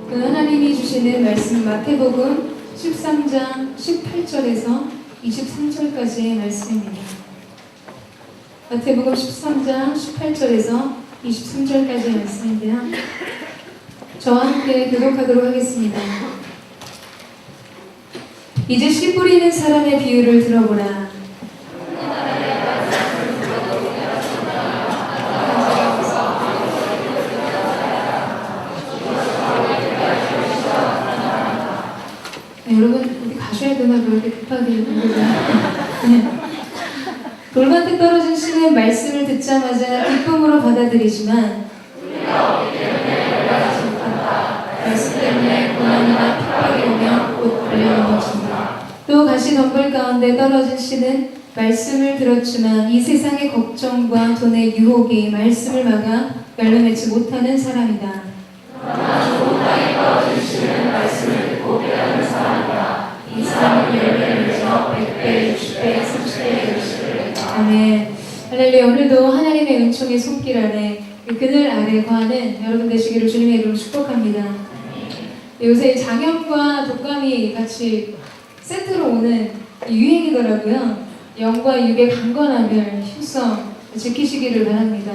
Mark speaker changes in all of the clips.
Speaker 1: 하나님이 주시는 말씀 마태복음 13장 18절에서 23절까지의 말씀입니다. 마태복음 13장 18절에서 23절까지의 말씀인데요. 저와 함께 교독하도록 하겠습니다. 이제 씨 뿌리는 사람의 비유를 들어보라. 여러분 어디 가셔야 되나 그렇게 급하게 돌밭에 떨어진 씨는 말씀을 듣자마자 기쁨으로 받아들이지만 말씀 때문에 고난이나 핍박이 오면 곧 걸려넘어진다. 또 가시 덤불 가운데 떨어진 씨는 말씀을 들었지만 이 세상의 걱정과 돈의 유혹이 말씀을 막아 열매맺지 못하는 사람이다. 좋은 땅에 떨어진 씨는 말씀을 듣고 깨닫는 사람이다. 이 사람은 열매를 맺어 100배, 60배, 30배, 60배. 아멘. 할렐루야. 오늘도 하나님의 은총의 손길 아래 그늘 아래 거하는 여러분 되시기를 주님의 이름으로 축복합니다. 요새 장염과 독감이 같이 세트로 오는 유행이더라고요. 영과 육의 강건함을 힘써 지키시기를 바랍니다.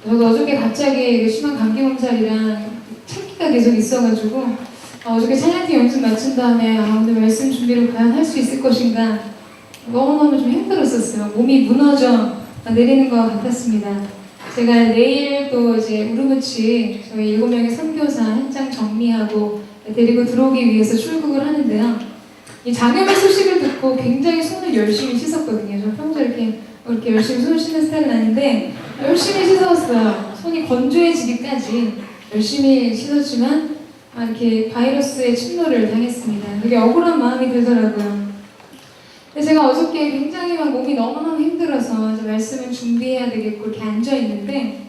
Speaker 1: 저도 어저께 갑자기 심한 감기 몸살이랑 찾기가 계속 있어가지고 어저께 찬양팀 연습 마친 다음에 오늘 말씀 준비를 과연 할 수 있을 것인가 너무너무 좀 힘들었었어요. 몸이 무너져 내리는 것 같았습니다. 제가 내일 또 이제 우르무치 저희 7명의 선교사 현장 정리하고 데리고 들어오기 위해서 출국을 하는데요. 이 장염의 소식을 듣고 굉장히 손을 열심히 씻었거든요. 저 평소에 이렇게 열심히 손을 씻는 스타일은 아닌데 열심히 씻었어요. 손이 건조해지기까지 열심히 씻었지만 이렇게 바이러스의 침노를 당했습니다. 되게 억울한 마음이 들더라고요. 근데 제가 어저께 굉장히 몸이 너무너무 힘들어서 이제 말씀을 준비해야 되겠고 이렇게 앉아있는데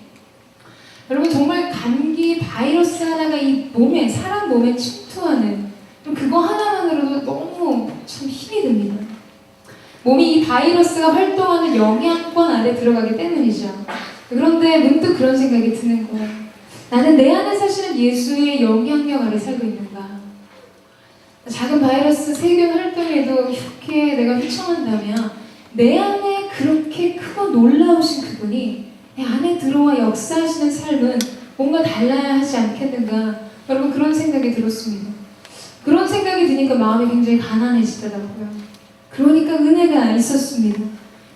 Speaker 1: 여러분 정말 감기 바이러스 하나가 이 몸에 사람 몸에 침투하는 그거 하나만으로도 너무 참 힘이 듭니다. 몸이 이 바이러스가 활동하는 영향권 안에 들어가기 때문이죠. 그런데 문득 그런 생각이 드는 거예요. 나는 내 안에 사시는 예수의 영향력 아래 살고 있는가? 작은 바이러스 세균 활동에도 이렇게 내가 휘청한다면 내 안에 그렇게 크고 놀라우신 그분이 내 안에 들어와 역사하시는 삶은 뭔가 달라야 하지 않겠는가? 여러분 그런 생각이 들었습니다. 그런 생각이 드니까 마음이 굉장히 가난해지더라고요. 그러니까 은혜가 있었습니다.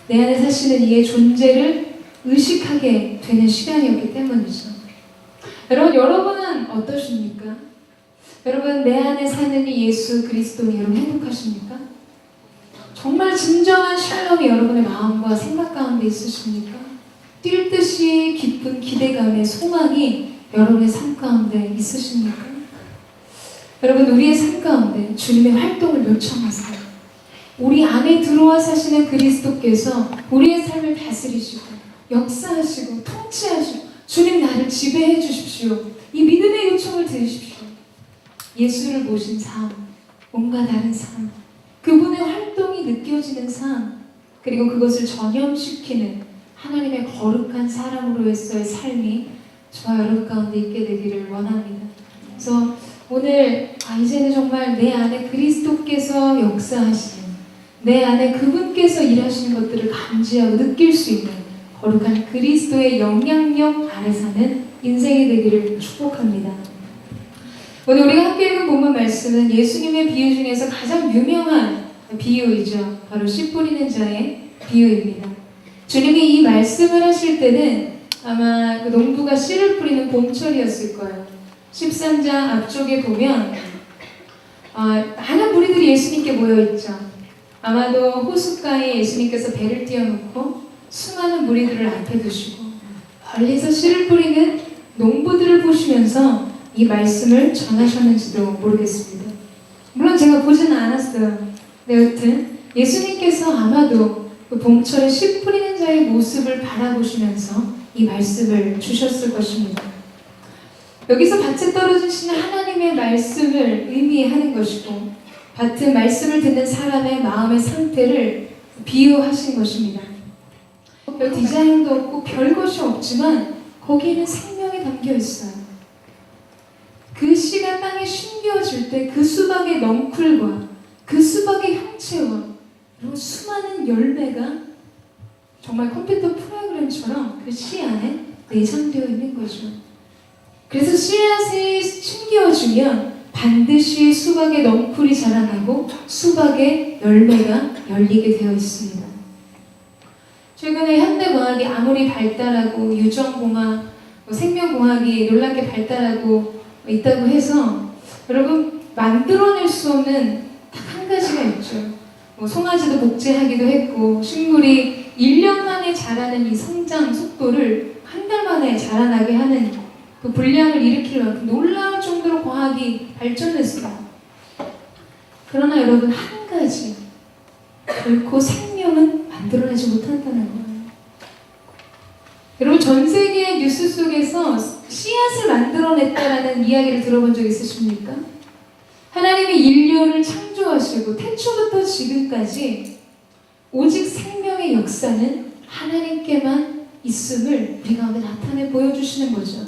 Speaker 1: 내 안에 사시는 이의 존재를 의식하게 되는 시간이었기 때문이죠. 여러분은 어떠십니까? 여러분 내 안에 사는 이 예수 그리스도는 여러분 행복하십니까? 정말 진정한 샬롬이 여러분의 마음과 생각 가운데 있으십니까? 뛸 듯이 기쁜 기대감의 소망이 여러분의 삶 가운데 있으십니까? 여러분 우리의 삶 가운데 주님의 활동을 요청하세요. 우리 안에 들어와 사시는 그리스도께서 우리의 삶을 다스리시고 역사하시고 통치하시고 주님 나를 지배해 주십시오. 이 믿음의 요청을 들으십시오. 예수를 모신 삶, 뭔가 다른 삶, 그분의 활동이 느껴지는 삶, 그리고 그것을 전염시키는 하나님의 거룩한 사람으로서의 삶이 저와 여러분 가운데 있게 되기를 원합니다. 그래서 오늘 이제는 정말 내 안에 그리스도께서 역사하시는, 내 안에 그분께서 일하시는 것들을 감지하고 느낄 수 있는 거룩한 그리스도의 영향력 아래 사는 인생이 되기를 축복합니다. 오늘 우리가 함께 읽은 본문 말씀은 예수님의 비유 중에서 가장 유명한 비유이죠. 바로 씨 뿌리는 자의 비유입니다. 주님이 이 말씀을 하실 때는 아마 그 농부가 씨를 뿌리는 봄철이었을 거예요. 13장 앞쪽에 보면 많은 무리들이 예수님께 모여있죠. 아마도 호숫가에 예수님께서 배를 띄워놓고 수많은 무리들을 앞에 두시고 멀리서 씨를 뿌리는 농부들을 보시면서 이 말씀을 전하셨는지도 모르겠습니다. 물론 제가 보지는 않았어요. 근데 여튼 예수님께서 아마도 그 봄철에 씨 뿌리는 자의 모습을 바라보시면서 이 말씀을 주셨을 것입니다. 여기서 밭에 떨어진 씨는 하나님의 말씀을 의미하는 것이고 밭은 말씀을 듣는 사람의 마음의 상태를 비유하신 것입니다. 별 디자인도 없고 별 것이 없지만 거기에는 생명이 담겨 있어요. 그 그 씨가 땅에 심겨질 때 그 수박의 넝쿨과 그 수박의 형체와 그리고 수많은 열매가 정말 컴퓨터 프로그램처럼 그 씨 안에 내장되어 있는 거죠. 그래서 씨앗이 심겨지면 반드시 수박의 넝쿨이 자라나고 수박의 열매가 열리게 되어 있습니다. 최근에 현대과학이 아무리 발달하고 유전공학, 생명공학이 놀랍게 발달하고 있다고 해서 여러분 만들어낼 수 없는 딱 한 가지가 있죠. 송아지도 복제하기도 했고 식물이 1년 만에 자라는 이 성장 속도를 한 달 만에 자라나게 하는 그 분량을 일으킬 만큼 놀라울 정도로 과학이 발전했어요. 그러나 여러분 한 가지 결코 생명은 만들어내지 못한다는 거예요. 여러분 전 세계의 뉴스 속에서 씨앗을 만들어냈다라는 이야기를 들어본 적 있으십니까? 하나님이 인류를 창조하시고 태초부터 지금까지 오직 생명의 역사는 하나님께만 있음을 우리 가운데 나타내 보여주시는 거죠.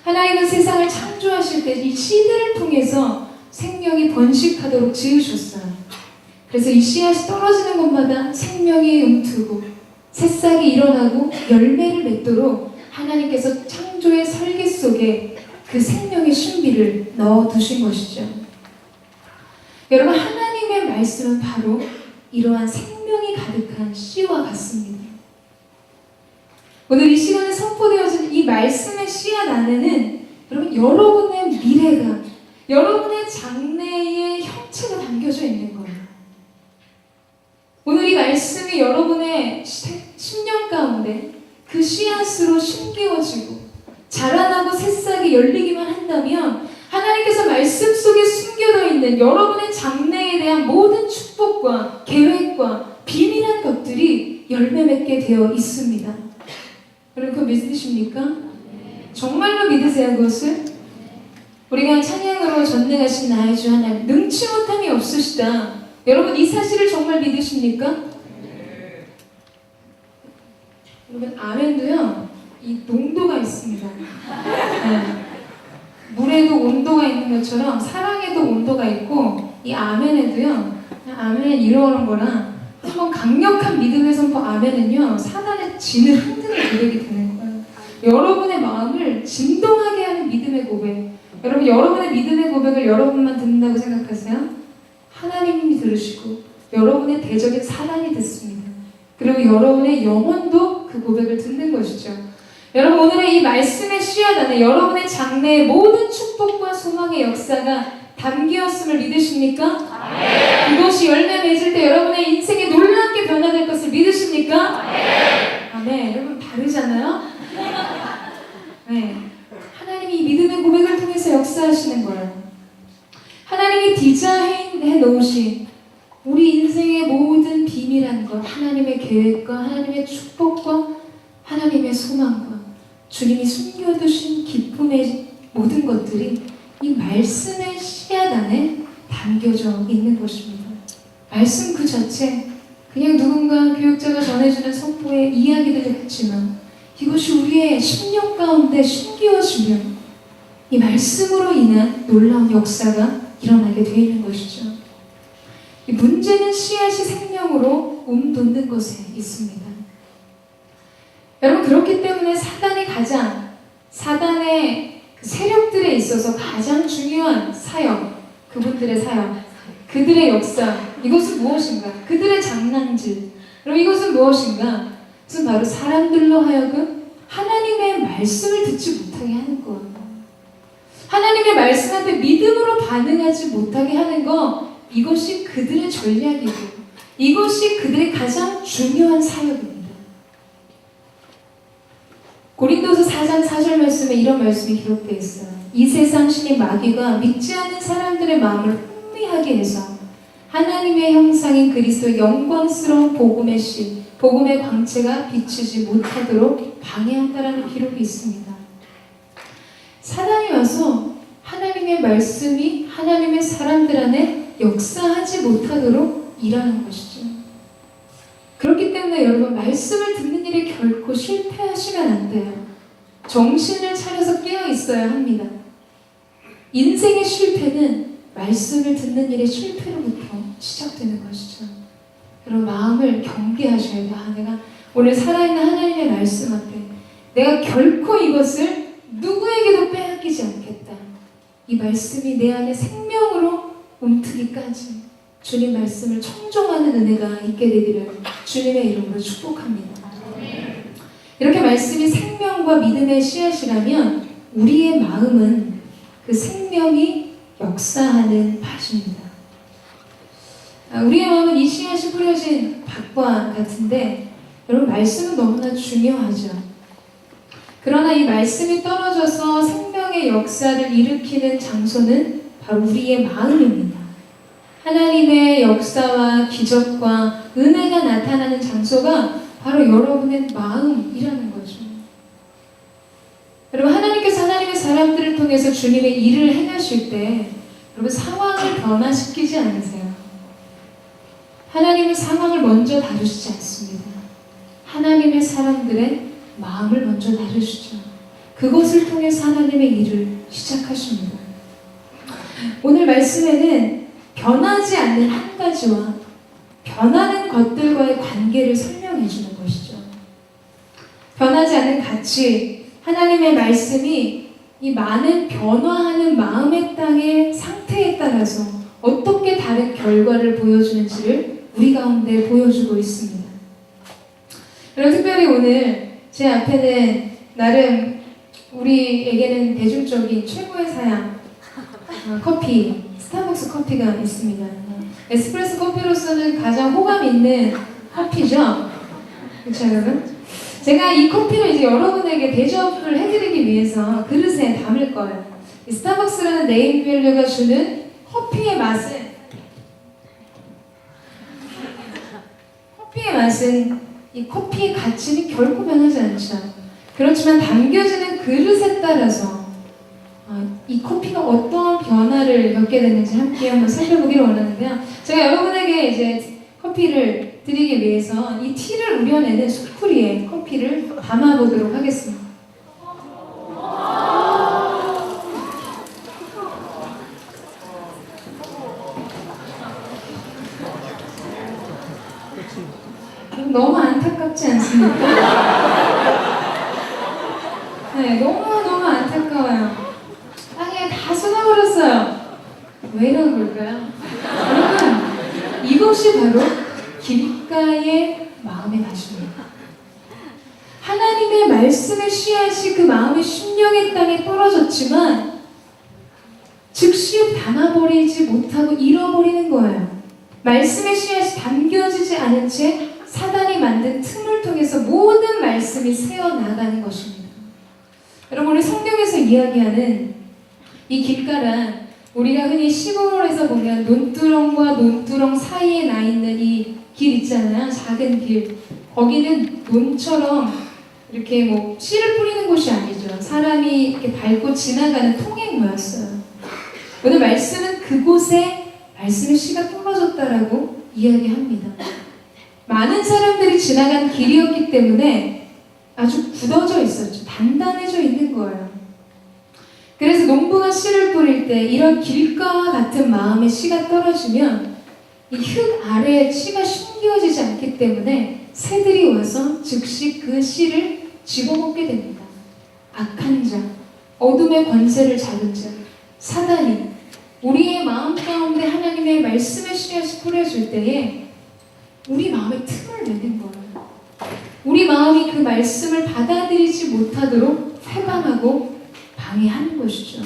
Speaker 1: 하나님은 세상을 창조하실 때 이 씨들을 통해서 생명이 번식하도록 지으셨어요. 그래서 이 씨앗이 떨어지는 곳마다 생명이 움트고 새싹이 일어나고 열매를 맺도록 하나님께서 창조의 설계 속에 그 생명의 신비를 넣어두신 것이죠. 여러분 하나님의 말씀은 바로 이러한 생명이 가득한 씨와 같습니다. 오늘 이 시간에 선포되어진 이 말씀의 씨앗 안에는 여러분 여러분의 미래가 여러분의 장래의 형체가 담겨져 있는 거예요. 오늘 이 말씀이 여러분의 심령 가운데 그 씨앗으로 심기어지고 자라나고 새싹이 열리기만 한다면 하나님께서 말씀 속에 숨겨져 있는 여러분의 장래에 대한 모든 축복과 계획과 비밀한 것들이 열매 맺게 되어 있습니다. 여러분 그거 믿으십니까? 정말로 믿으세요 그것을? 우리가 찬양으로 전능하신 나의 주 하나님 능치 못함이 없으시다. 여러분 이 사실을 정말 믿으십니까? 여러분 아멘도요 이 농도가 있습니다. 네. 물에도 온도가 있는 것처럼 사랑에도 온도가 있고 이 아멘에도요 아멘은 이러는 거라 한번 강력한 믿음의 선포 아멘은요 사단의 진을 흔드는 고백이 되는 거예요. 여러분의 마음을 진동하게 하는 믿음의 고백. 여러분 여러분의 믿음의 고백을 여러분만 듣는다고 생각하세요? 하나님이 들으시고 여러분의 대적인 사단이 듣습니다. 그리고 여러분의 영혼도 그 고백을 듣는 것이죠. 여러분 오늘의 이 말씀의 씨앗 안에 여러분의 장래의 모든 축복과 소망의 역사가 담기었음을 믿으십니까? 아멘. 그것이 열매 맺을 때 여러분의 인생이 놀랍게 변화될 것을 믿으십니까? 아멘. 아멘. 여러분 다르잖아요? 네. 하나님이 이 믿음의 고백을 통해서 역사하시는 거예요. 하나님이 디자인해 놓으신 우리 인생의 모든 비밀한 것, 하나님의 계획과 하나님의 축복과 하나님의 소망과 주님이 숨겨두신 기쁨의 모든 것들이 이 말씀의 씨앗 안에 담겨져 있는 것입니다. 말씀 그 자체 그냥 누군가 교육자가 전해주는 선포의 이야기들 같지만 이것이 우리의 심령 가운데 심기어지면 이 말씀으로 인한 놀라운 역사가 일어나게 되어 있는 것이죠. 이 문제는 씨앗이 생명으로 돋는 것에 있습니다. 여러분 그렇기 때문에 사단의 그 세력들에 있어서 가장 중요한 사역, 그분들의 사역, 그들의 역사, 이것은 무엇인가? 그들의 장난질, 그럼 이것은 무엇인가? 그것은 바로 사람들로 하여금 하나님의 말씀을 듣지 못하게 하는 거예요. 하나님의 말씀한테 믿음으로 반응하지 못하게 하는 거, 이것이 그들의 전략이고 이것이 그들의 가장 중요한 사역입니다. 고린도서 4장 4절 말씀에 이런 말씀이 기록되어 있어요. 이 세상 신의 마귀가 믿지 않는 사람들의 마음을 혼미하게 해서 하나님의 형상인 그리스도의 영광스러운 복음의 씨, 복음의 광채가 비치지 못하도록 방해한다라는 기록이 있습니다. 사단이 와서 하나님의 말씀이 하나님의 사람들 안에 역사하지 못하도록 일하는 것이죠. 그렇기 때문에 여러분 말씀을 듣는 일에 결코 실패하시면 안 돼요. 정신을 차려서 깨어 있어야 합니다. 인생의 실패는 말씀을 듣는 일의 실패로부터 시작되는 것이죠. 여러분, 마음을 경계하셔야 돼요. 내가 오늘 살아있는 하나님의 말씀 앞에 내가 결코 이것을 누구에게도 빼앗기지 않겠다. 이 말씀이 내 안에 생명으로 움트기까지 주님 말씀을 청종하는 은혜가 있게 되기를 주님의 이름으로 축복합니다. 이렇게 말씀이 생명과 믿음의 씨앗이라면 우리의 마음은 그 생명이 역사하는 밭입니다. 우리의 마음은 이 씨앗이 뿌려진 밭과 같은데 여러분, 말씀은 너무나 중요하죠. 그러나 이 말씀이 떨어져서 생명의 역사를 일으키는 장소는 바로 우리의 마음입니다. 하나님의 역사와 기적과 은혜가 나타나는 장소가 바로 여러분의 마음이라는 거죠. 여러분, 하나님께서 하나님의 사람들을 통해서 주님의 일을 행하실 때 여러분, 상황을 변화시키지 않으세요. 하나님은 상황을 먼저 다루시지 않습니다. 하나님의 사람들의 마음을 먼저 다루시죠. 그것을 통해서 하나님의 일을 시작하십니다. 오늘 말씀에는 변하지 않는 한 가지와 변하는 것들과의 관계를 설명해 주는 것이죠. 변하지 않는 가치, 하나님의 말씀이 이 많은 변화하는 마음의 땅의 상태에 따라서 어떻게 다른 결과를 보여주는지를 우리 가운데 보여주고 있습니다. 여러분, 특별히 오늘 제 앞에는 나름 우리에게는 대중적인 최고의 사양 커피, 스타벅스 커피가 있습니다. 에스프레소 커피로서는 가장 호감 있는 커피죠. 그렇죠, 여러분? 제가 이 커피를 이제 여러분에게 대접을 해드리기 위해서 그릇에 담을 거예요. 이 스타벅스라는 네임밸류가 주는 커피의 맛은 이 커피의 가치는 결코 변하지 않죠. 그렇지만 담겨지는 그릇에 따라서 이 커피가 어떤 변화를 겪게 되는지 함께 한번 살펴보기를 원하는데요. 제가 여러분에게 이제 커피를 드리기 위해서 이 티를 우려내는 수프리에 커피를 담아보도록 하겠습니다. 너무 안타깝지 않습니까? 네, 너무너무 안타까워요. 땅에 다 쏟아버렸어요. 왜 이런 걸까요? 여러분, 이것이 바로 길가의 마음의 밭입니다. 하나님의 말씀의 씨앗이 그 마음의 심령의 땅에 떨어졌지만 즉시 담아버리지 못하고 잃어버리는 거예요. 말씀의 씨앗이 담겨지지 않은 채 사단이 만든 틈을 통해서 모든 말씀이 새어나가는 것입니다. 여러분, 우리 성경에서 이야기하는 이 길가란 우리가 흔히 시골에서 보면 논두렁과 논두렁 사이에 나 있는 이 길 있잖아요. 작은 길. 거기는 논처럼 이렇게 뭐 씨를 뿌리는 곳이 아니죠. 사람이 이렇게 밟고 지나가는 통행로였어요. 오늘 말씀은 그곳에 말씀의 씨가 떨어졌다라고 이야기합니다. 많은 사람들이 지나간 길이었기 때문에 아주 굳어져 있었죠. 단단해져 있는 거예요. 그래서 농부가 씨를 뿌릴 때 이런 길가와 같은 마음의 씨가 떨어지면 이 흙 아래에 씨가 숨겨지지 않기 때문에 새들이 와서 즉시 그 씨를 집어먹게 됩니다. 악한 자, 어둠의 권세를 잡은 자, 사단이 우리의 마음 가운데 하나님의 말씀의 씨앗이 뿌려질 때에 우리 마음에 틈을 내는 거예요. 우리 마음이 그 말씀을 받아들이지 못하도록 회방하고 방해하는 것이죠.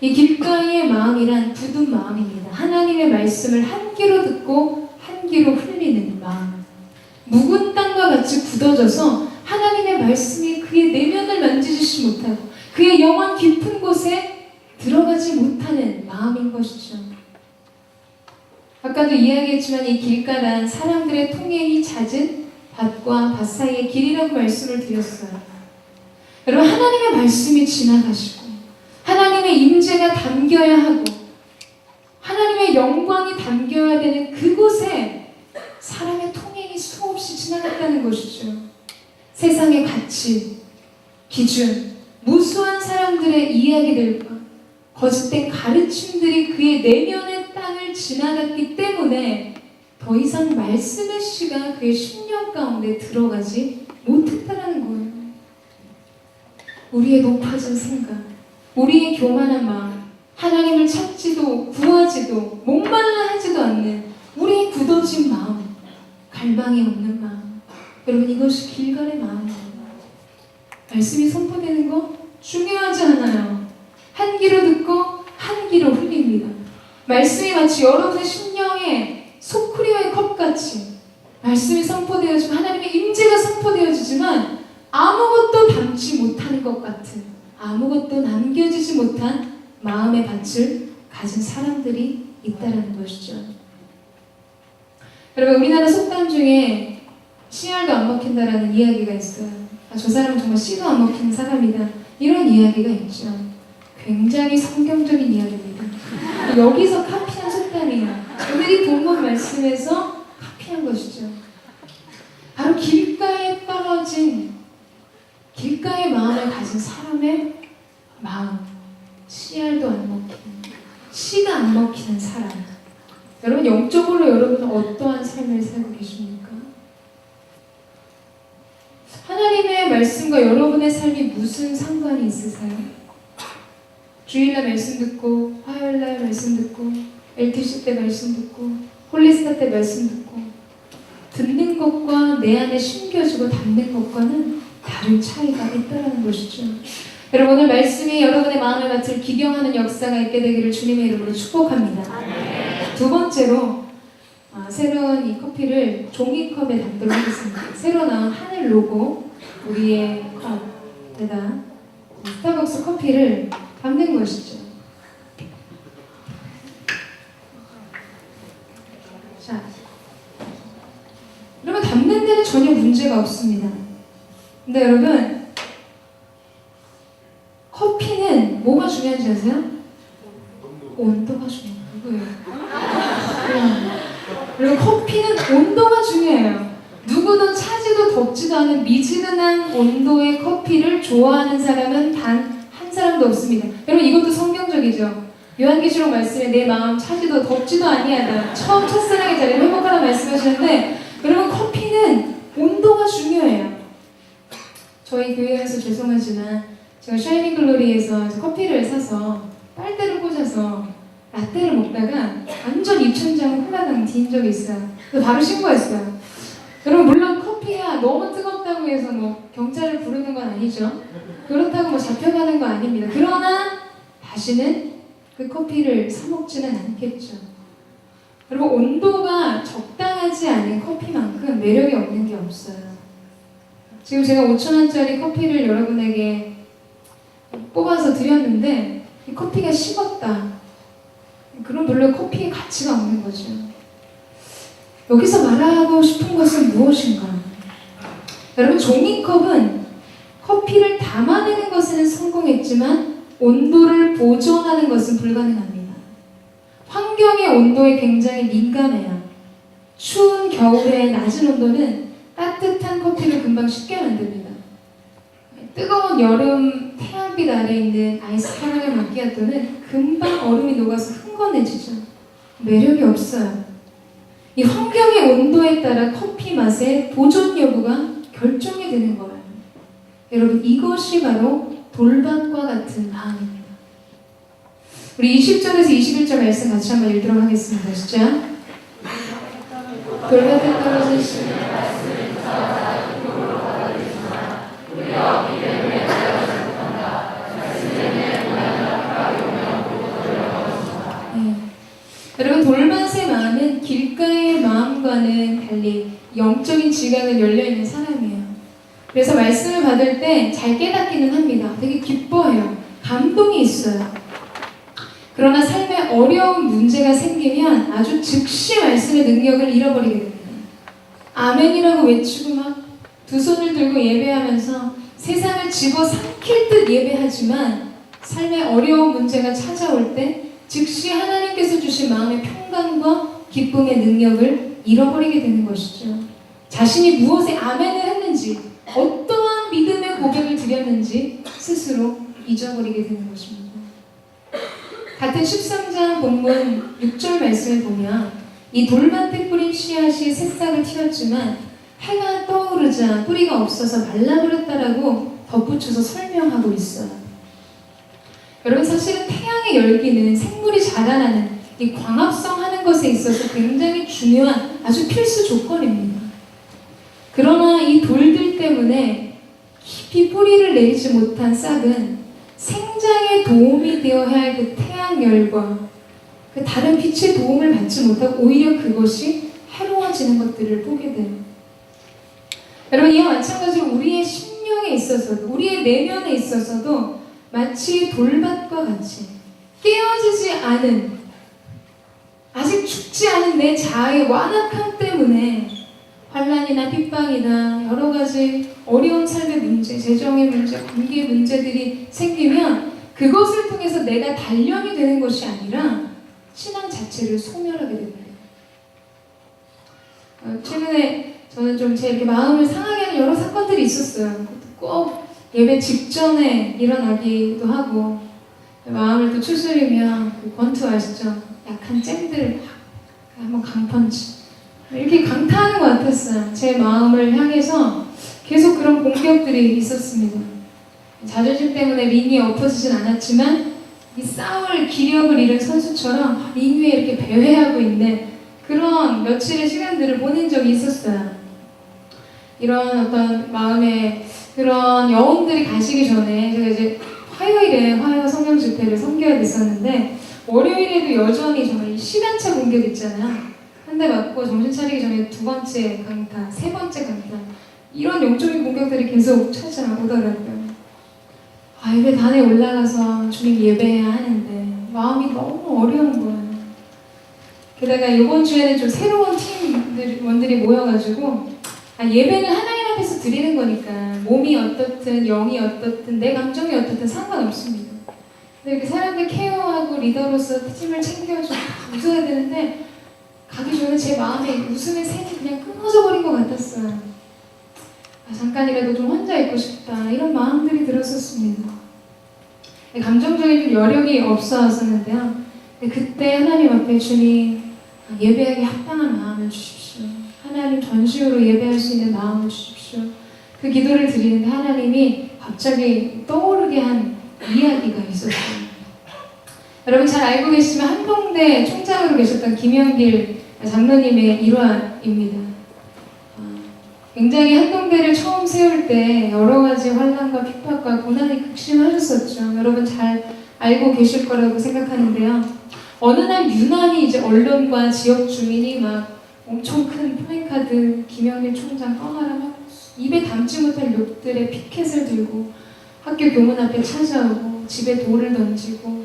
Speaker 1: 이 길가의 마음이란 굳은 마음입니다. 하나님의 말씀을 한 귀로 듣고 한 귀로 흘리는 마음. 묵은 땅과 같이 굳어져서 하나님의 말씀이 그의 내면을 만지지 못하고 그의 영혼 깊은 곳에 들어가지 못하는 마음인 것이죠. 아까도 이야기했지만 이 길가란 사람들의 통행이 잦은 밭과 밭 사이의 길이라고 말씀을 드렸어요. 여러분, 하나님의 말씀이 지나가시고 하나님의 임재가 담겨야 하고 하나님의 영광이 담겨야 되는 그곳에 사람의 통행이 수없이 지나갔다는 것이죠. 세상의 가치, 기준, 무수한 사람들의 이야기들과 거짓된 가르침들이 그의 내면의 땅을 지나갔기 때문에 더 이상 말씀의 씨가 그의 심령 가운데 들어가지 못했다라는 거예요. 우리의 높아진 생각, 우리의 교만한 마음, 하나님을 찾지도 구하지도 목말라 하지도 않는 우리의 굳어진 마음, 갈망이 없는 마음. 여러분, 이것이 길갈의 마음입니다. 말씀이 선포되는 거 중요하지 않아요. 한 귀로 듣고 한 귀로 흘립니다. 말씀이 마치 여러분의 심령에 소크리와의 컵같이 말씀이 선포되어지고 하나님의 임재가 선포되어지지만 아무것도 담지 못하는 것 같은, 아무것도 남겨지지 못한 마음의 밭을 가진 사람들이 있다는 것이죠. 여러분, 우리나라 속담 중에 씨알도 안 먹힌다라는 이야기가 있어요. 저 사람은 정말 씨도 안 먹히는 사람이다, 이런 이야기가 있죠. 굉장히 성경적인 이야기입니다. 여기서 카피한 속담이에요. 오늘 이 본문 말씀에서 카피한 것이죠. 바로 길가에 떨어진, 길가의 마음을 가진 사람의 마음, 씨알도 안 먹히는, 씨가 안 먹히는 사람. 여러분, 영적으로 여러분은 어떠한 삶을 살고 계십니까? 하나님의 말씀과 여러분의 삶이 무슨 상관이 있으세요? 주일날 말씀 듣고, 화요일날 말씀 듣고, LTC 때 말씀 듣고, 홀리스타 때 말씀 듣고, 듣는 것과 내 안에 심겨지고 담는 것과는 다른 차이가 있다는 것이죠. 여러분, 오늘 말씀이 여러분의 마음의 밭을 기경하는 역사가 있게 되기를 주님의 이름으로 축복합니다. 두 번째로, 새로운 이 커피를 종이컵에 담도록 하겠습니다. 새로 나온 하늘 로고, 우리의 컵에다 스타벅스 커피를 담는 것이죠. 자, 여러분, 담는 데는 전혀 문제가 없습니다. 근데 여러분, 커피는 뭐가 중요한지 아세요? 온도가 중요해요. 그리고 커피는 온도가 중요해요. 누구도 차지도 덥지도 않은 미지근한 온도의 커피를 좋아하는 사람은 단 한 사람도 없습니다. 여러분, 이것도 성경적이죠. 요한계시록 말씀에 내 마음 차지도 덥지도 아니하다, 처음 첫사랑의 자리를 회복하라 말씀하시는데, 여러분, 커피는 온도가 중요해요. 저희 교회에서 죄송하지만 제가 샤이닝 글로리에서 커피를 사서 빨대를 꽂아서 라떼를 먹다가 완전 입천장을 홀라당 뒤인 적이 있어요. 그래서 바로 신고했어요. 여러분, 물론 커피가 너무 뜨겁다고 해서 뭐 경찰을 부르는 건 아니죠. 그렇다고 뭐 잡혀가는 거 아닙니다. 그러나 다시는 그 커피를 사 먹지는 않겠죠. 여러분, 온도가 적당하지 않은 커피만큼 매력이 없는 게 없어요. 지금 제가 5,000원짜리 커피를 여러분에게 뽑아서 드렸는데 이 커피가 식었다. 그럼 물론 커피의 가치가 없는 거죠. 여기서 말하고 싶은 것은 무엇인가? 여러분, 종이컵은 커피를 담아내는 것에는 성공했지만 온도를 보존하는 것은 불가능합니다. 환경의 온도에 굉장히 민감해요. 추운 겨울의 낮은 온도는 따뜻한 커피를 금방 식게 만듭니다. 뜨거운 여름 태양빛 아래 있는 아이스 카라멜 마키아토는 금방 얼음이 녹아서 흥건해지죠. 매력이 없어요. 이 환경의 온도에 따라 커피 맛의 보존 여부가 결정이 되는 거예요. 여러분, 이것이 바로 돌밭과 같은 마음입니다. 우리 20절에서 21절 말씀 같이 한번 읽도록 하겠습니다. 시작. 돌밭에 떨어진 씨는 말씀을 듣다가 입으로 받아들이지만 우리가 없기 때문에 따라가지 못한다. 말씀 때문에 고난을 가까이 오면 곧 들어가겠습니다. 여러분, 돌밭의 마음은 길가의 마음과는 달리 영적인 지각은 열려있는 사람이에요. 그래서 말씀을 받을 때 잘 깨닫기는 합니다. 되게 기뻐해요. 감동이 있어요. 그러나 삶에 어려운 문제가 생기면 아주 즉시 말씀의 능력을 잃어버리게 됩니다. 아멘이라고 외치고 막 두 손을 들고 예배하면서 세상을 집어삼킬 듯 예배하지만 삶에 어려운 문제가 찾아올 때 즉시 하나님께서 주신 마음의 평강과 기쁨의 능력을 잃어버리게 되는 것이죠. 자신이 무엇에 아멘을 했는지, 어떠한 믿음의 고백을 드렸는지 스스로 잊어버리게 되는 것입니다. 같은 13장 본문 6절 말씀을 보면 이 돌밭에 뿌린 씨앗이 새싹을 틔웠지만 해가 떠오르자 뿌리가 없어서 말라버렸다라고 덧붙여서 설명하고 있어요. 여러분, 사실은 태양의 열기는 생물이 자라나는 이 광합성 하는 것에 있어서 굉장히 중요한 아주 필수 조건입니다. 그러나 이 돌들 때문에 깊이 뿌리를 내리지 못한 싹은 생장에 도움이 되어야 할 그 태양열과 그 다른 빛의 도움을 받지 못하고 오히려 그것이 해로워지는 것들을 보게 돼요. 여러분, 이와 마찬가지로 우리의 심령에 있어서도, 우리의 내면에 있어서도 마치 돌밭과 같이 깨어지지 않은, 아직 죽지 않은 내 자아의 완악함 때문에 환난이나 핍박이나 여러 가지 어려운 삶의 문제, 재정의 문제, 관계의 문제들이 생기면 그것을 통해서 내가 단련이 되는 것이 아니라 신앙 자체를 소멸하게 됩니다. 최근에 저는 좀 제 이렇게 마음을 상하게 하는 여러 사건들이 있었어요. 꼭 예배 직전에 일어나기도 하고, 마음을 또 추스리면 그 권투 아시죠? 약한 잼들 한번 강펀치 이렇게 강타하는 것 같았어요. 제 마음을 향해서 계속 그런 공격들이 있었습니다. 자존심 때문에 링이 엎어지진 않았지만 이 싸울 기력을 잃은 선수처럼 링 위에 이렇게 배회하고 있는 그런 며칠의 시간들을 보낸 적이 있었어요. 이런 어떤 마음에 그런 영혼들이 가시기 전에 제가 이제 화요일에 화요 성경 집회를 섬겨야 됐었는데, 월요일에도 여전히 정말 시간차 공격 있잖아요. 한 대 맞고 정신 차리기 전에 두 번째 강타, 세 번째 강타, 이런 영적인 공격들이 계속 찾아오더라고요. 예배단에 올라가서 주님 예배해야 하는데 마음이 너무 어려운 거예요. 게다가 이번 주에는 좀 새로운 팀원들이 모여가지고 예배는 하나님 앞에서 드리는 거니까 몸이 어떻든 영이 어떻든 내 감정이 어떻든 상관없습니다. 근데 이렇게 사람들 케어하고 리더로서 팀을 챙겨주고 웃어야 되는데 가기 전에 제 마음에 웃음의 샘이 그냥 끊어져 버린 것 같았어요. 잠깐이라도 좀 혼자 있고 싶다, 이런 마음들이 들었었습니다. 감정적인 여력이 없었는데요. 그때 하나님 앞에 주님, 예배하기 합당한 마음을 주십시오. 하나님 전시호로 예배할 수 있는 마음을 주십시오. 그 기도를 드리는데 하나님이 갑자기 떠오르게 한 이야기가 있었어요. 여러분 잘 알고 계시지만 한동대 총장으로 계셨던 김영길 장로님의 일화입니다. 굉장히 한동대를 처음 세울 때 여러 가지 환난과 핍박과 고난이 극심하셨었죠. 여러분 잘 알고 계실 거라고 생각하는데요. 어느 날 유난히 이제 언론과 지역 주민이 막 엄청 큰 플래카드 김영길 총장 떠나라 막 입에 담지 못할 욕들의 피켓을 들고 학교 교문 앞에 찾아오고 집에 돌을 던지고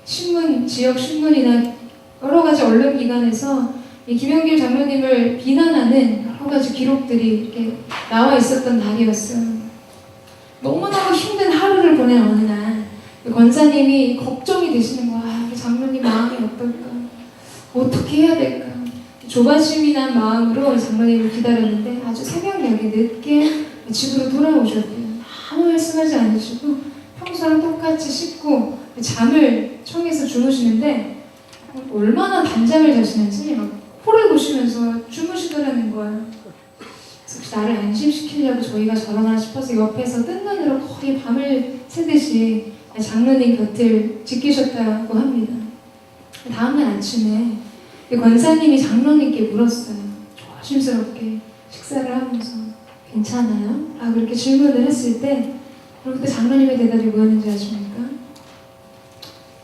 Speaker 1: 신문, 지역 신문이나 여러 가지 언론기관에서 이 김영길 장로님을 비난하는 여러 가지 기록들이 이렇게 나와 있었던 날이었어요. 너무너무 힘든 하루를 보낸 어느 날 권사님이 걱정이 되시는 거야. 장로님 마음이 어떨까? 어떻게 해야 될까? 조바심이 난 마음으로 장로님을 기다렸는데 아주 새벽녘에 늦게 집으로 돌아오셨대요. 아무 말씀하지 않으시고 평소랑 똑같이 씻고 잠을 청해서 주무시는데 얼마나 단잠을 자시는지 막 코를 고시면서 주무시더라는 거예요. 혹시 나를 안심시키려고 저희가 저러나 싶어서 옆에서 뜬 눈으로 거의 밤을 새듯이 장로님 곁을 지키셨다고 합니다. 다음날 아침에 권사님이 장로님께 물었어요. 조심스럽게 식사를 하면서 괜찮아요? 라고 이렇게 질문을 했을 때 그때 장로님의 대답이 뭐였는지 아십니까?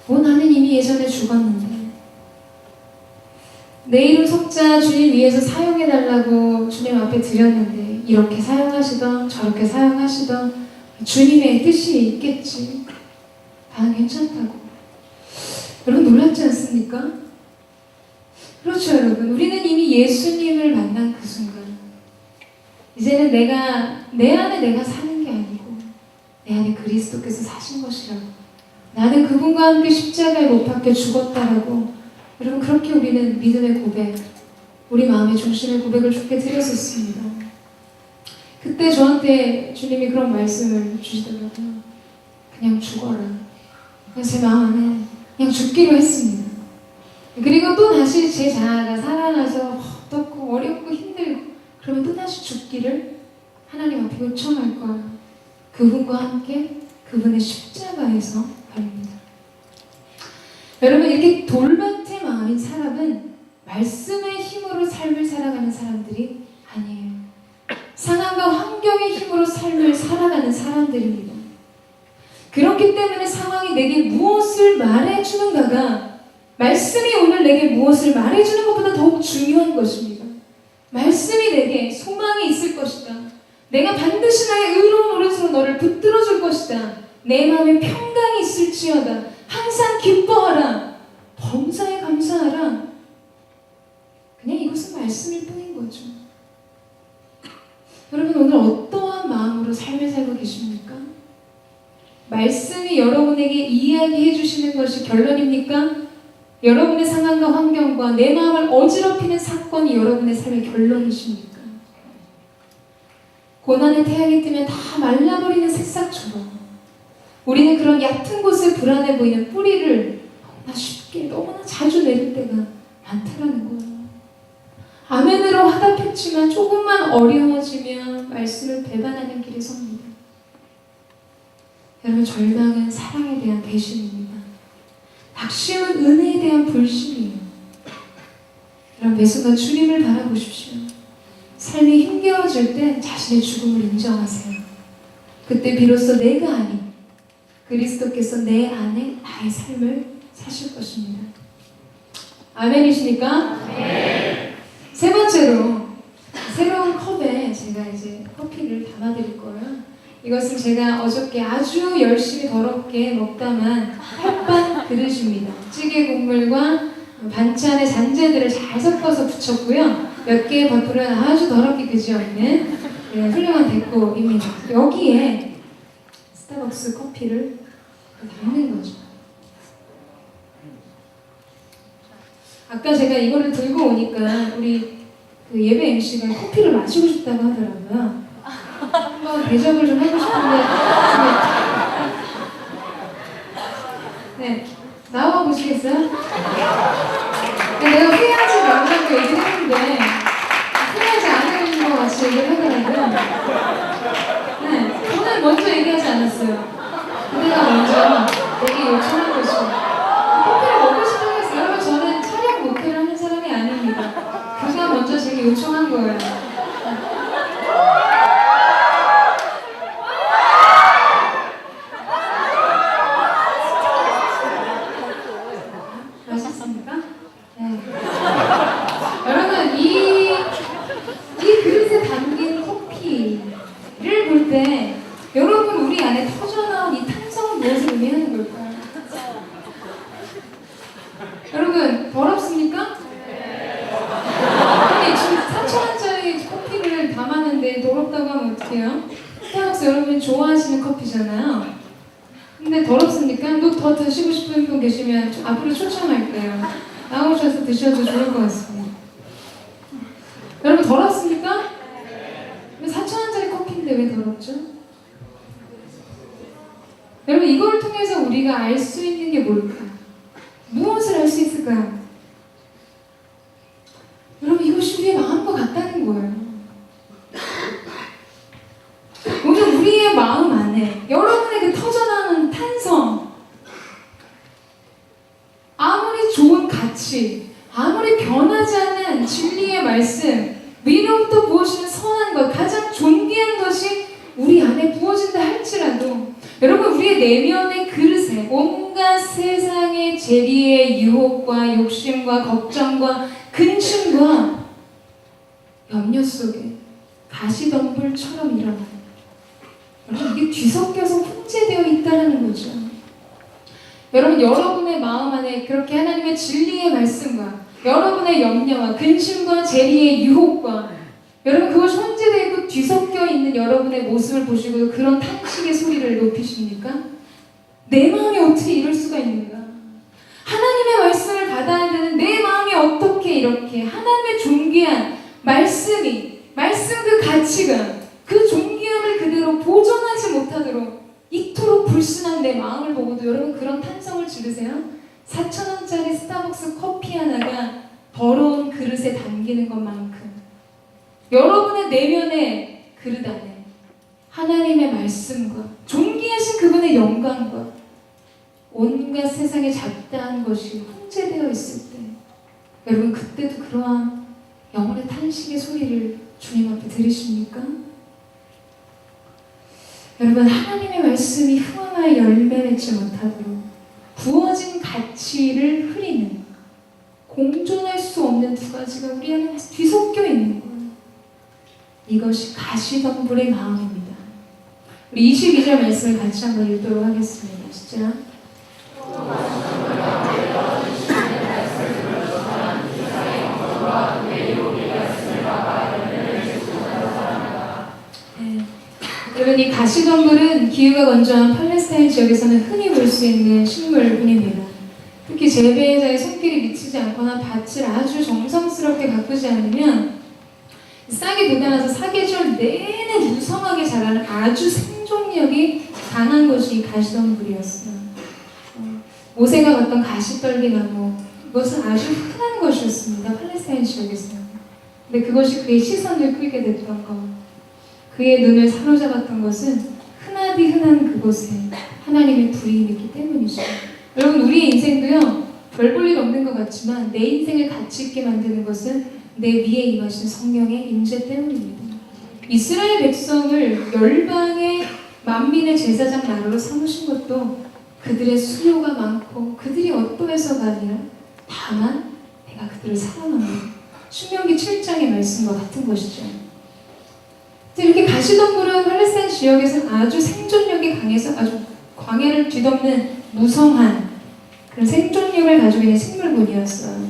Speaker 1: 나는 이미 예전에 죽었는데 내 이름 석자 주님 위해서 사용해달라고 주님 앞에 드렸는데 이렇게 사용하시던 저렇게 사용하시던 주님의 뜻이 있겠지. 나는 괜찮다고. 여러분 놀랍지 않습니까? 그렇죠 여러분. 우리는 이미 예수님을 만난 그 순간 이제는 내 안에 내가 사는 게 아니고 내 안에 그리스도께서 사신 것이라고, 나는 그분과 함께 십자가에 못 박혀 죽었다라고, 여러분 그렇게 우리는 믿음의 고백, 우리 마음의 중심의 고백을 주께 드렸었습니다. 그때 저한테 주님이 그런 말씀을 주시더라고요. 그냥 죽어라. 그래서 제 마음 안에 그냥 죽기로 했습니다. 그리고 또 다시 제 자아가 살아나서 어렵고 어렵고 힘들고 그러면 또 다시 죽기를 하나님 앞에 요청할 거예요. 그분과 함께 그분의 십자가에서 가립니다. 여러분, 이렇게 돌밭의 마음인 사람은 말씀의 힘으로 삶을 살아가는 사람들이 아니에요. 상황과 환경의 힘으로 삶을 살아가는 사람들입니다. 그렇기 때문에 상황이 내게 무엇을 말해주는가가 말씀이 오늘 내게 무엇을 말해주는 것보다 더욱 중요한 것입니다. 말씀이 내게 소망이 있을 것이다. 내가 반드시 나의 의로운 오른손으로 너를 붙들어 줄 것이다. 내 마음에 평강이 있을지어다. 항상 기뻐하라. 범사에 감사하라. 그냥 이것은 말씀일 뿐인 거죠. 여러분, 오늘 어떠한 마음으로 삶을 살고 계십니까? 말씀이 여러분에게 이야기해 주시는 것이 결론입니까? 여러분의 상황과 환경과 내 마음을 어지럽히는 사건이 여러분의 삶의 결론이십니까? 고난의 태양이 뜨면 다 말라버리는 새싹처럼 우리는 그런 얕은 곳에 불안해 보이는 뿌리를 너무나 쉽게 너무나 자주 내릴 때가 많다라는 거예요. 아멘으로 화답했지만 조금만 어려워지면 말씀을 배반하는 길에 섭니다. 여러분, 절망은 사랑에 대한 배신입니다. 낙심은 은혜에 대한 불신이에요. 여러분, 매 순간 주님을 바라보십시오. 삶이 힘겨워질 때 자신의 죽음을 인정하세요. 그때 비로소 내가 아닌 그리스도께서 내 안에 나의 삶을 사실 것입니다. 아멘이십니까? 네. 세 번째로, 새로운 컵에 제가 이제 커피를 담아드릴 거예요. 이것은 제가 어저께 아주 열심히 더럽게 먹다만 햇반 그릇입니다. 찌개 국물과 반찬의 잔재들을 잘 섞어서 붙였고요. 몇 개의 버프는 아주 더럽게 그지없는 훌륭한 데코입니다. 여기에 스타벅스 커피를 담는 거죠. 아까 제가 이거를 들고 오니까 우리 그 예배 MC가 커피를 마시고 싶다고 하더라고요. 한번 대접을 좀 하고 싶은데 네, 나와 보시겠어요? 내가 후회하지 말라고 얘기를 했는데 후회하지 않는 것 같이 얘기를 하더라고요. 네, 저는 먼저 얘기하지 않았어요. 그대가 먼저 내게 요청한 것이고 커피를 먹고 싶다고 했어요. 여러분, 저는 촬영 목표를 하는 사람이 아닙니다. 그가 먼저 제게 요청한 거예요. 맛있습니까? 네. 여러분, 이 그릇에 담긴 커피를 볼 때 여러분, 우리 안에 터져나온 이 탄성은 무엇을 의미하는 걸까요? 여러분, 더럽습니까? 아니, 지금 4,000원짜리 커피를 담았는데 더럽다고 하면 어떡해요? 스타벅스 여러분이 좋아하시는 커피잖아요. 근데 더럽습니까? 더 드시고 싶은 분 계시면 앞으로 초청할게요. 나오셔서 드셔도 좋을 것 같습니다. 여러분, 더럽습니까? 4,000원짜리 커피인데 왜 더럽죠? 여러분, 이걸 통해서 우리가 알 수 있는 게 뭘까요? 무엇을 알 수 있을까요? 여러분, 이것이 우리의 마음과 같다는 거예요. 오늘 우리의 마음 안에 여러분의 그 터져나오는 탄성, 아무리 좋은 가치, 아무리 변하지 않는 진리의 말씀, 위로부터 부어지는 선한 것, 가장 존귀한 것이 우리 안에 부어진다 할지라도 여러분, 우리의 내면의 그릇에 온갖 세상의 재리의 유혹과 욕심과 걱정과 근심과 염려 속에 가시덤불처럼 일어나요. 여러분, 이게 뒤섞여서 혼재되어 있다는 거죠. 여러분, 여러분의 마음 안에 그렇게 하나님의 진리의 말씀과 여러분의 염려와 근심과 재리의 유혹과 여러분, 그것이 혼재되어 있고 뒤섞여 있는 여러분의 모습을 보시고 그런 탄식의 소리를 높이십니까? 내 마음이 어떻게 이럴 수가 있는가? 하나님의 말씀을 받아야 되는 내 마음이 어떻게 이렇게 하나님의 존귀한 말씀 그 가치가 그 존귀함을 그대로 보존하지 못하도록 이토록 불순한 내 마음을 보고도 여러분 그런 탄성을 지르세요? 4,000원짜리 스타벅스 커피 하나가 더러운 그릇에 담기는 것만큼 여러분의 내면의 그릇 안에 하나님의 말씀과 존귀하신 그분의 영광과 온갖 세상에 잡다한 것이 혼재되어 있을 때 여러분 그때도 그러한 영혼의 탄식의 소리를 주님 앞에 들으십니까? 여러분 하나님의 말씀이 후황하여 열매 맺지 못하도록 부어진 가치를 흐리는 공존할 수 없는 두 가지가 우리 안에 뒤섞여 있는 거예요. 이것이 가시덤불의 마음입니다. 우리 22절 말씀을 같이 한번 읽도록 하겠습니다. 시작. 여러분 이 가시덤불은 기후가 건조한 팔레스타인 지역에서는 흔히 볼 수 있는 식물뿐입니다. 특히 재배자의 손길이 미치지 않거나 밭을 아주 정성스럽게 가꾸지 않으면 싹이 돋아나서 사계절 내내 무성하게 자라는 아주 생존력이 강한 것이 이 가시덤불이었어요. 모세가 봤던 가시떨기나무, 이것은 아주 흔한 것이었습니다. 팔레스타인 지역에서. 근데 그것이 그의 시선을 끌게 됐던 것, 그의 눈을 사로잡았던 것은 흔하디 흔한 그곳에 하나님의 불이 있기 때문이죠. 여러분 우리의 인생도요 별 볼 일 없는 것 같지만 내 인생을 가치 있게 만드는 것은 내 위에 임하신 성령의 임재 때문입니다. 이스라엘 백성을 열방의 만민의 제사장 나라로 삼으신 것도 그들의 수요가 많고 그들이 어떠해서가 아니라 다만 내가 그들을 사랑합니다. 신명기 7장의 말씀과 같은 것이죠. 이렇게 가시덤불은 팔레스타인 지역에서 아주 생존력이 강해서 아주 광야를 뒤덮는 무성한 그런 생존력을 가지고 있는 식물군이었어요.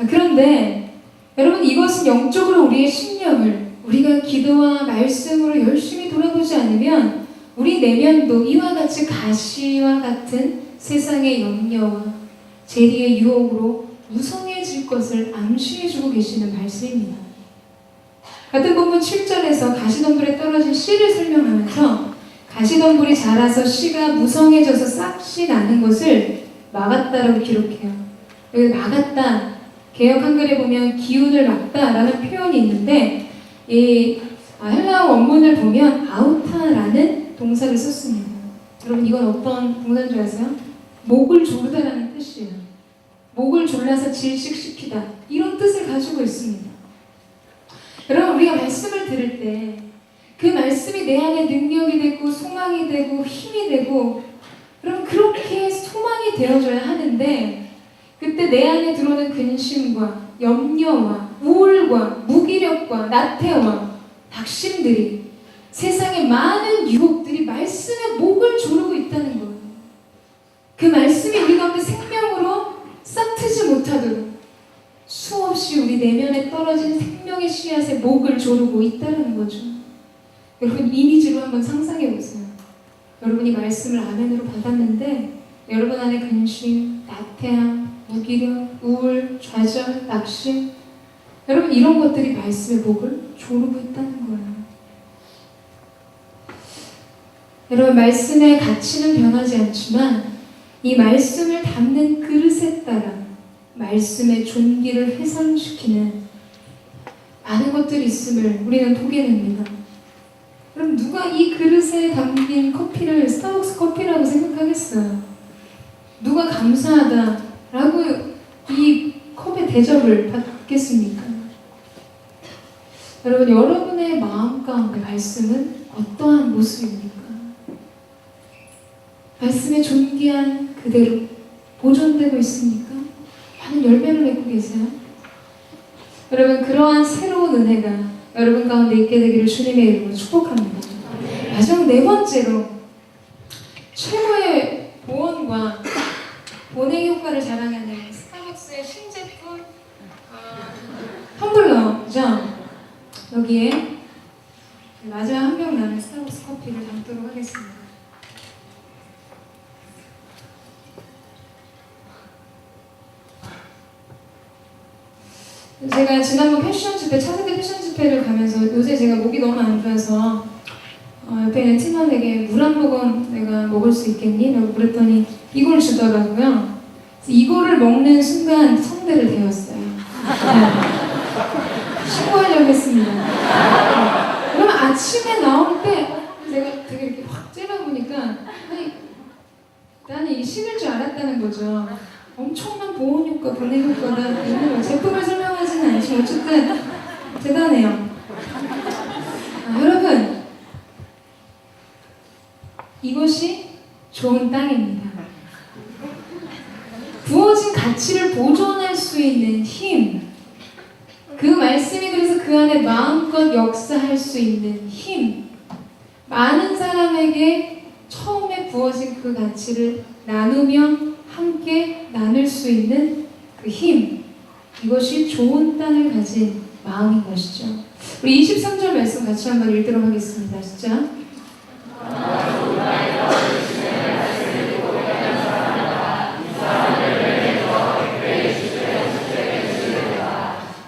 Speaker 1: 그런데 여러분 이것은 영적으로 우리의 신념을 우리가 기도와 말씀으로 열심히 돌아보지 않으면 우리 내면도 이와 같이 가시와 같은 세상의 염려와 재리의 유혹으로 무성해질 것을 암시해주고 계시는 말씀입니다. 같은 본문 7절에서 가시덤불에 떨어진 씨를 설명하면서 가시덤불이 자라서 씨가 무성해져서 싹씨 나는 것을 막았다라고 기록해요. 여기 막았다, 개역 한글에 보면 기운을 막다라는 표현이 있는데 이 헬라어 원문을 보면 아우타라는 동사를 썼습니다. 여러분 이건 어떤 동사인 줄 아세요? 목을 조르다라는 뜻이에요. 목을 졸라서 질식시키다 이런 뜻을 가지고 있습니다. 여러분 우리가 말씀을 들을 때 그 말씀이 내 안에 능력이 되고 소망이 되고 힘이 되고 여러분 그렇게 소망이 되어줘야 하는데 그때 내 안에 들어오는 근심과 염려와 우울과 무기력과 나태와 낙심들이 세상의 많은 유혹들이 말씀의 목을 조르고 있다는 거예요. 그 말씀이 우리 가운데 생명으로 싹트지 못하도록 수없이 우리 내면에 떨어진 생명의 씨앗의 목을 조르고 있다는 거죠. 여러분 이미지로 한번 상상해 보세요. 여러분이 말씀을 아멘으로 받았는데 여러분 안에 근심, 나태함, 무기력, 우울, 좌절, 낙심 여러분 이런 것들이 말씀의 목을 조르고 있다는 거예요. 여러분 말씀의 가치는 변하지 않지만 이 말씀을 담는 그릇에 따라 말씀의 존귀를 훼손시키는 많은 것들이 있음을 우리는 보게 됩니다. 그럼 누가 이 그릇에 담긴 커피를 스타벅스 커피라고 생각하겠어요? 누가 감사하다라고 이 컵의 대접을 받겠습니까? 여러분 여러분의 마음 가운데 말씀은 어떠한 모습입니까? 말씀의 존귀한 그대로 보존되고 있습니까? 많은 열매를 맺고 계세요? 여러분 그러한 새로운 은혜가 여러분 가운데 있게 되기를 주님의 이름으로 축복합니다. 마지막 네 번째로 최고의 보온과 보냉 효과를 자랑하는 스타벅스의 신제품 텀블러죠. 여기에 마지막 한 병 남은 스타벅스 커피를 담도록 하겠습니다. 제가 지난번 패션 집회, 차세대 패션 집회를 가면서 요새 제가 목이 너무 안 좋아서 옆에 있는 팀원에게 물 한 모금 내가 내가 먹을 수 있겠니? 라고 그랬더니 이걸 주더라고요. 그래서 이거를 먹는 순간 성대를 데웠어요. 신고하려고 했습니다. 그러면 아침에 나올 때 내가 되게 이렇게 확 째려보니까 아니 나는 이게 식을 줄 알았다는 거죠. 엄청난 보온 효과, 보냉 효과가 있는 거예요. 제품을 설명하지는 않지만 어쨌든 대단해요. 여러분, 이것이 좋은 땅입니다. 부어진 가치를 보존할 수 있는 힘, 그 말씀이 그래서 그 안에 마음껏 역사할 수 있는 힘, 많은 사람에게 처음에 부어진 그 가치를 나누며 함께 나눌 수 있는 그 힘, 이것이 좋은 땅을 가진 마음인 것이죠. 우리 23절 말씀 같이 한번 읽도록 하겠습니다. 시작.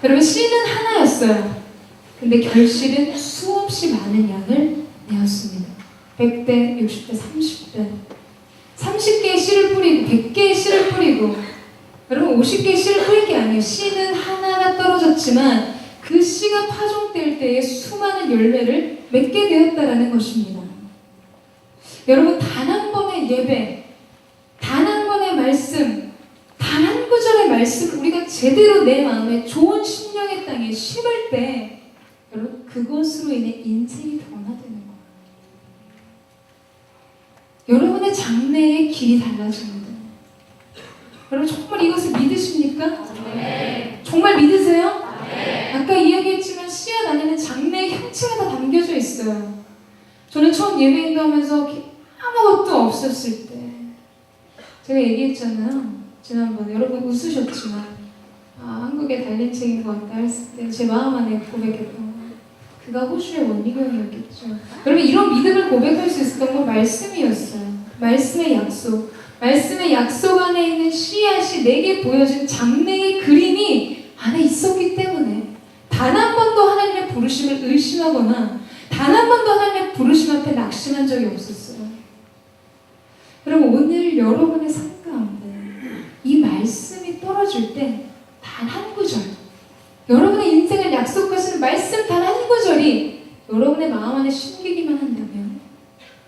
Speaker 1: 여러분, 씨는 하나였어요. 근데 결실은 수없이 많은 양을 내었습니다. 100대, 60대, 30대. 30개의 씨를 뿌리고 100개의 씨를 뿌리고, 여러분 50개의 씨를 뿌린 게 아니에요. 씨는 하나가 떨어졌지만 그 씨가 파종될 때에 수많은 열매를 맺게 되었다라는 것입니다. 여러분, 단 한 번의 예배, 단 한 번의 말씀, 단 한 구절의 말씀을 우리가 제대로 내 마음에 좋은 심령의 땅에 심을 때 여러분, 그것으로 인해 인생이 변화되는 거예요. 여러분의 장래의 길이 달라집니다. 여러분, 정말 이것을 믿으십니까? 네. 정말 믿으세요? 네. 아까 이야기했지만 씨앗 안에는 장래의 형체가 다 담겨져 있어요. 저는 처음 예배인도 하면서 아무것도 없었을 때 제가 얘기했잖아요. 지난번에 여러분 웃으셨지만 한국의 달린 책인 것 같다 했을 때 제 마음 안에 고백했던 거, 그가 호주의 원리경이었겠죠. 여러분, 이런 믿음을 고백할 수 있었던 건 말씀이었어요. 말씀의 약속, 말씀의 약속 안에 있는 씨앗이 내게 보여준 장래의 그림이 안에 있었기 때문에 단 한 번도 하나님의 부르심을 의심하거나 단 한 번도 하나님의 부르심 앞에 낙심한 적이 없었어요. 여러분, 오늘 여러분의 삶 가운데 이 말씀이 떨어질 때 단 한 구절, 여러분의 인생을 약속하시는 말씀 단 한 구절이 여러분의 마음 안에 심기기만 한다면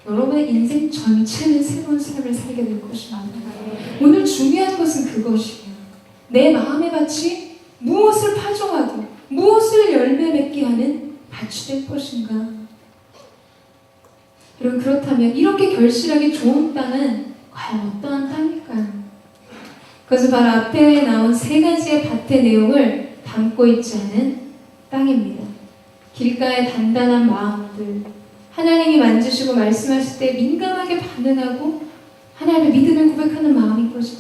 Speaker 1: 여러분의 인생 전체는 새로운 삶을 살게 될 것입니다. 오늘 중요한 것은 그것이에요. 내 마음의 밭이 무엇을 파종하고 무엇을 열매 맺게 하는 밭이 될 것인가? 여러분, 그렇다면 이렇게 결실하기 좋은 땅은 과연 어떠한 땅일까요? 그것은 바로 앞에 나온 세 가지의 밭의 내용을 담고 있지 않은 땅입니다. 길가의 단단한 마음들, 하나님이 만지시고 말씀하실 때 민감하게 반응하고 하나님의 믿음을 고백하는 마음인 거죠.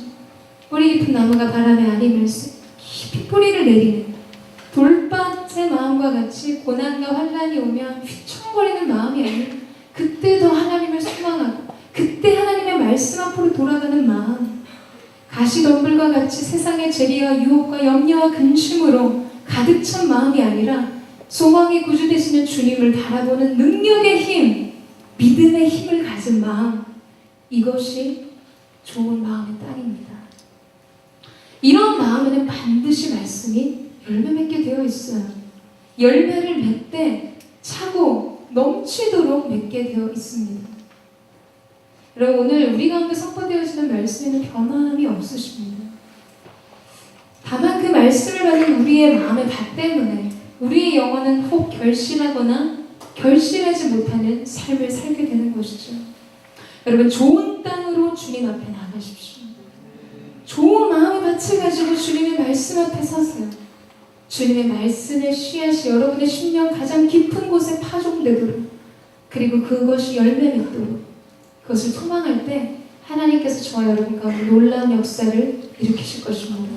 Speaker 1: 뿌리 깊은 나무가 바람에 아리면서 깊이 뿌리를 내리는 돌밭의 마음과 같이 고난과 환난이 오면 휘청거리는 마음이 아니라 그때 더 하나님을 소망하고 그때 하나님의 말씀 앞으로 돌아가는 마음, 가시덤불과 같이 세상의 재리와 유혹과 염려와 근심으로 가득 찬 마음이 아니라 소망의 구주 되시는 주님을 바라보는 능력의 힘, 믿음의 힘을 가진 마음, 이것이 좋은 마음의 땅입니다. 이런 마음에는 반드시 말씀이 열매 맺게 되어 있어요. 열매를 맺되 차고 넘치도록 맺게 되어 있습니다. 여러분, 오늘 우리 가운데 선포되어지는 말씀에는 변함이 없으십니다. 다만 그 말씀을 받는 우리의 마음의 밭 때문에 우리의 영혼은 혹 결실하거나 결실하지 못하는 삶을 살게 되는 것이죠. 여러분, 좋은 땅으로 주님 앞에 나가십시오. 좋은 마음의 밭을 가지고 주님의 말씀 앞에 서세요. 주님의 말씀의 씨앗이 여러분의 심령 가장 깊은 곳에 파종되도록, 그리고 그것이 열매 맺도록, 그것을 소망할 때 하나님께서 저와 여러분 가운데 놀라운 역사를 일으키실 것입니다.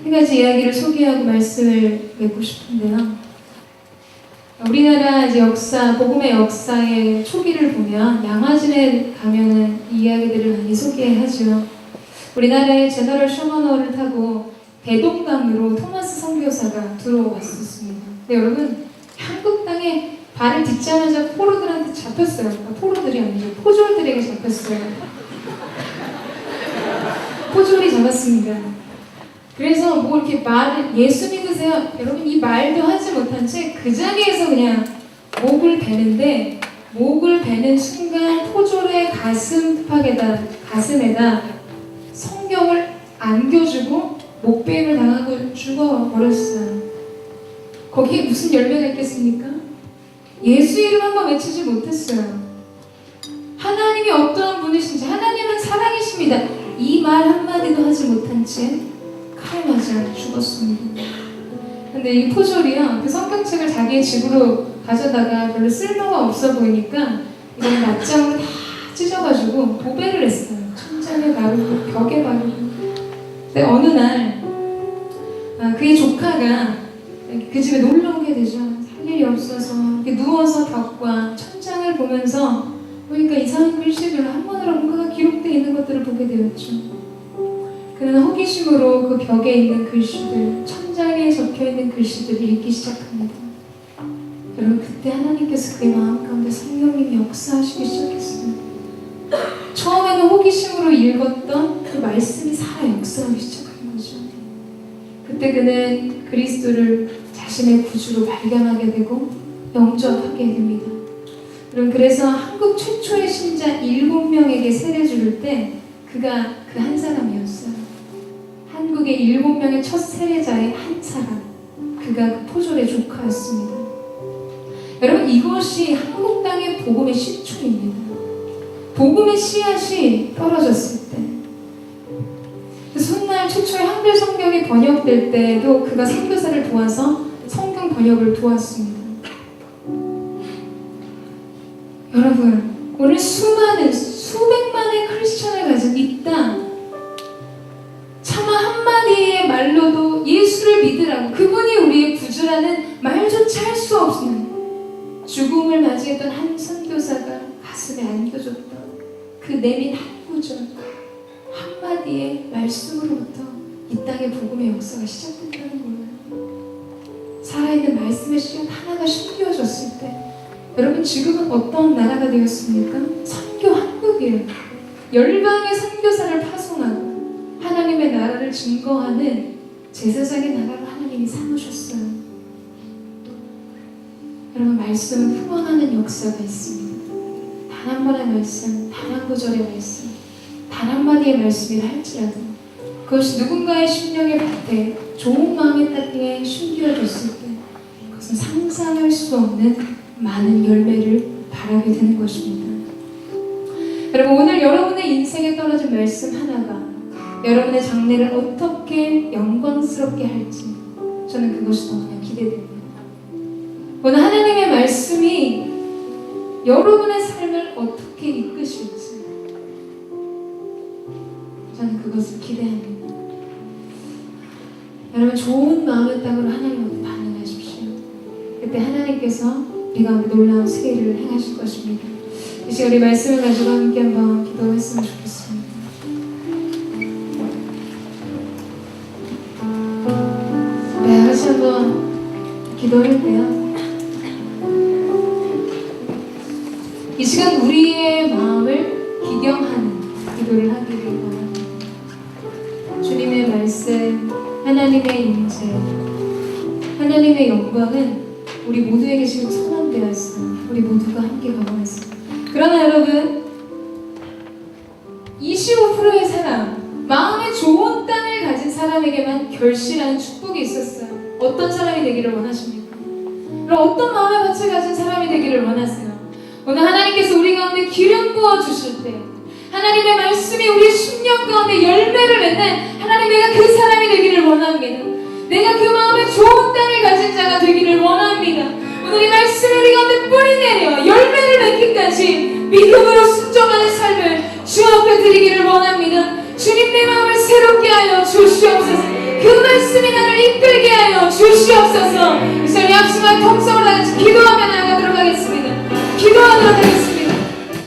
Speaker 1: 한 가지 이야기를 소개하고 말씀을 맺고 싶은데요. 우리나라 이제 역사, 복음의 역사의 초기를 보면 양화진에 가면은 이 이야기들을 많이 소개하죠. 우리나라의 제너럴 셔먼호를 타고 대동강으로 토마스 선교사가 들어왔었습니다. 근데 여러분, 한국 땅에 발을 딛자마자 포로들한테 잡혔어요. 포로들이 아니죠. 포졸들에게 잡혔어요. 포졸이 잡았습니다. 그래서 뭐 이렇게 말을 예수 믿으세요. 여러분 이 말도 하지 못한 채 그 자리에서 그냥 목을 베는데 목을 베는 순간 포졸의 가슴팍에다 가슴에다 성경을 안겨주고 목베임을 당하고 죽어버렸어요. 거기에 무슨 열매가 있겠습니까? 예수 이름 한번 외치지 못했어요. 하나님이 어떠한 분이신지, 하나님은 사랑이십니다. 이 말 한마디도 하지 못한 채 칼 맞아 죽었습니다. 근데 이 포졸이요, 그 성경책을 자기의 집으로 가져다가 별로 쓸모가 없어 보이니까 이걸 낱장으로 다 찢어가지고 도배를 했어요. 천장에 바르고 벽에 바르고. 근데 어느 날 그의 조카가 그 집에 놀러 오게 되죠. 할 일이 없어서 이렇게 누워서 벽과 천장을 보면서 보니까 이상한 글씨들 한 번으로 뭔가가 기록되어 있는 것들을 보게 되었죠. 그는 호기심으로 그 벽에 있는 글씨들, 천장에 적혀있는 글씨들을 읽기 시작합니다. 여러분 그때 하나님께서 그의 마음 가운데 성령님이 역사하시기 시작했어요. 처음에는 호기심으로 읽었던 그 말씀이 살아 역사하기 시작한 거죠. 그때 그는 그리스도를 자신의 구주로 발견하게 되고 영접하게 됩니다. 여러분 그래서 한국 최초의 신자 7명에게 세례 줄 때 그가 그 한 사람이었어요. 한국의 7명의 첫 세례자의 한 사람, 그가 그 포졸의 조카였습니다. 여러분 이것이 한국 땅의 복음의 시초입니다. 복음의 씨앗이 떨어졌을 때, 그 훗날 최초의 한글 성경이 번역될 때도 그가 선교사를 도와서 성경 번역을 도왔습니다. 여러분 오늘 수백만의 크리스천을 가진 이 땅, 차마 한마디의 말로도 예수를 믿으라고, 그분이 우리의 구주라는 말조차 할 수 없는 죽음을 맞이했던 한 선교사가 가슴에 안겨줬던 그 내민 한 구절, 한마디의 말씀으로부터 이 땅의 복음의 역사가 시작된다는 거예요. 살아있는 말씀의 씨앗 하나가 심겨졌을 때, 여러분 지금은 어떤 나라가 되었습니까? 선교 한국이에요. 열방의 선교사를 파송하고 하나님의 나라를 증거하는 제사장의 나라로 하나님이 삼으셨어요. 여러분 말씀은 후원하는 역사가 있습니다. 단 한 번의 말씀, 단 한 구절의 말씀, 단 한마디의 말씀이라 할지라도 그것이 누군가의 심령의 밭에 좋은 마음의 땅에 심겨졌을 때 그것은 상상할 수 없는 많은 열매를 발하게 되는 것입니다. 여러분 오늘 여러분의 인생에 떨어진 말씀 하나가 여러분의 장래를 어떻게 영광스럽게 할지 저는 그것이 너무나 기대됩니다. 오늘 하나님의 말씀이 여러분의 삶을 어떻게 이끄실지 저는 그것을 기대합니다. 여러분 좋은 마음의 땅으로 하나님께 반응하십시오. 그때 하나님께서 우리 가운데 놀라운 세일을 행하실 것입니다. 이 시간 우리 말씀을 가지고 함께 한번 기도했으면 좋겠습니다. 네, 다시 한번 기도할 때요, 이 시간 우리의 마음을 기경하는 기도를 하기를 원합니다. 주님의 말씀, 하나님의 인재, 하나님의 영광은 우리 모두에게 지금 선언되어 있어요. 우리 모두가 함께 경험했어요. 그러나 여러분 25%의 사람, 마음에 좋은 땅을 가진 사람에게만 결실하는 축복이 있었어요. 어떤 사람이 되기를 원하십니까? 그럼 어떤 마음의 밭을 가진 사람이 되기를 원하세요? 오늘 하나님께서 우리 가운데 기름 부어 주실 때 하나님의 말씀이 우리 심령 가운데 열매를 맺는 하나님, 내가 그 사람이 되기를 원합니다. 내가 그 마음에 좋은 땅을 가진 자가 되기를 원합니다. 오늘 이 말씀이 우리 가운데 뿌리 내려 열매를 맺기까지 믿음으로 순종하는 삶을 주 앞에 드리기를 원합니다. 주님 내 마음을 새롭게 하여 주시옵소서. 그 말씀이 나를 이끌게 하여 주시옵소서. 이 시간 약속한 통성으로 다 같이 기도하며 나아가도록 하겠습니다. 기도하도록 하겠습니다.